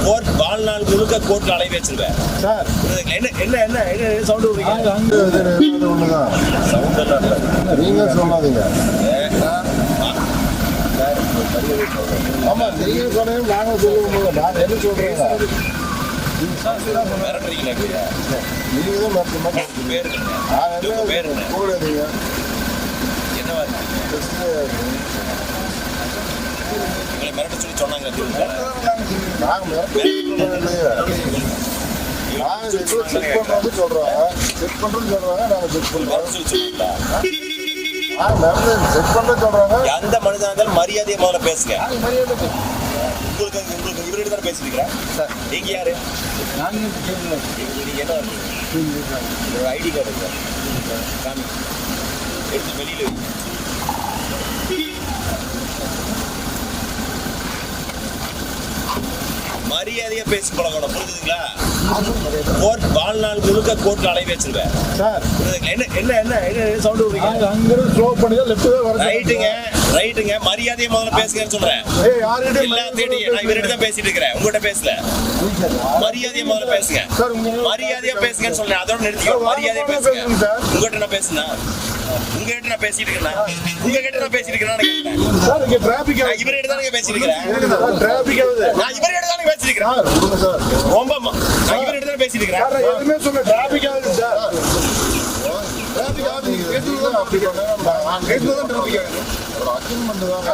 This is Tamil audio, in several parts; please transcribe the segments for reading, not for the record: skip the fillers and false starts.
கோர்ட் வாழ்நாள் முழுக்க கோர்ட்ல அலைய வச்சிருவேன் சார். என்ன என்ன என்ன என்ன சவுண்ட் விடுறீங்க? ஒண்ணுதான் சவுண்ட் எல்லாம் இல்லை. நீங்க சொல்லாதீங்க. ஆமா நீங்க சொன்னீங்க நாங்க சொல்லுவோம். நான் என்ன சொல்றேன் மிரட்டுறீங்களா? நீங்க தான் மறக்க பேர் பேர் கூடாதீங்க. என்னவா உங்களை மிரட்ட சொல்லி சொன்னாங்க. நாங்க செக் பண்றது சொல்றாங்க. செக் பண்றோம்னு சொல்றாங்க. நாங்க செக் பண்றோம் சொல்லி சொன்னீங்களா? செக் பண்றது சொல்றாங்க. எந்த மனிதனா இருந்தாலும் மரியாதையை முதல்ல பேசுங்க. உங்களுக்கு உங்களுக்கு இவர்கிட்ட தானே பேசிருக்கிறேன். நீங்க யாரு? நீங்க என்ன ஒரு ஐடி கார்டு இருக்கு சாமி எடுத்து வெளியில வைங்க. மரியாதையா பேசி பழகணும். புரிஞ்சுதுங்களா? கோர்ட் வாழ்நாள் முழுக்க கோர்ட்ல அலைய வச்சிருவேன் சார். என்ன என்ன என்ன என்ன சவுண்ட் விடுறீங்க? அங்கிருந்து ஸ்லோ பண்ணி லெஃப்ட் தான் வர. ரைட்டுங்க ரைட்டுங்க. மரியாதையை முதல்ல பேசுங்கன்னு சொல்றேன். எல்லாத்தையும் நான் இவர்கிட்ட தான் பேசிட்டு இருக்கிறேன். உங்ககிட்ட பேசல. மரியாதையை முதல்ல பேசுங்க. மரியாதையா பேசுங்கன்னு சொல்றேன். அதோட நிறுத்திக்கோ. மரியாதையா பேசுங்க. உங்ககிட்ட நான் பேசுனா உங்ககிட்ட நான் பேசிட்டு இருக்கேன். உங்ககிட்ட நான் பேசிட்டு இருக்கேன். சார் இங்க டிராபிக் இவர்கிட்ட தான் பேசிட்டு இருக்கிறேன். டிராபிக் ஆகுது. நான் இவர்கிட்ட தான் பேசிட்டு இருக்கிறேன். சார் ரொம்ப நான் இவர்கிட்ட தான் பேசிட்டு இருக்கிறேன். சார் எதுமே சொல்ல டிராபிக் ஆகுது சார். டிராபிக் ஆகுது. கேட்குது அப்படி பண்ணா நான் கேட்குது தான் டிராபிக் ஆகுது. ஒரு அக்ரிமெண்ட் தான்.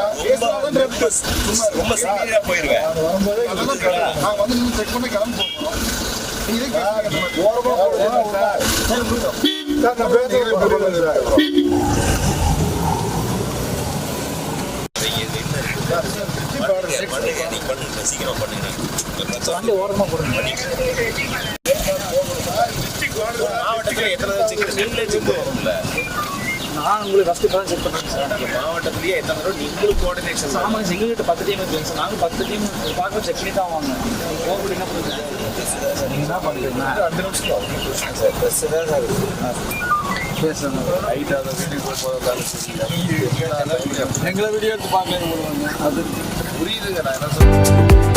ரொம்ப சீரியஸா போயிருவேன். வரும்போது நான் வந்து நீங்க செக் பண்ணி கிளம்பி போறோம். இது ஓரமா சார். சார் நான் பேசுறது புரியல சார். சீக்கிரம் பண்ணுங்க. மாவட்டத்தில் எத்தனை செக் வரும்ல? நான் உங்களுக்கு ஃபஸ்ட்டு தான் செக் பண்ணுறேன் சார். மாவட்டத்திலேயே எத்தனை தடவை நீங்களும் கோஆர்டினேஷன்? ஆமாங்க சார். எங்கள்கிட்ட 10 டீம் இருக்குங்க சார். நாங்கள் 10 டீம் பார்க்க செக் பண்ணி தான் வாங்க. கோவிட் என்ன பண்ணுறது? நீங்கள் என்ன பண்ணுறீங்க? 2 நிமிஷம் சார். பஸ் தான் சார் பேசுகிறேன். ரைட்டாக வீட்டுக்கு போகிறதால எங்களை வீடியோ எடுத்து பார்க்க அது புரியுதுங்க. நான் என்ன சொல்றேன்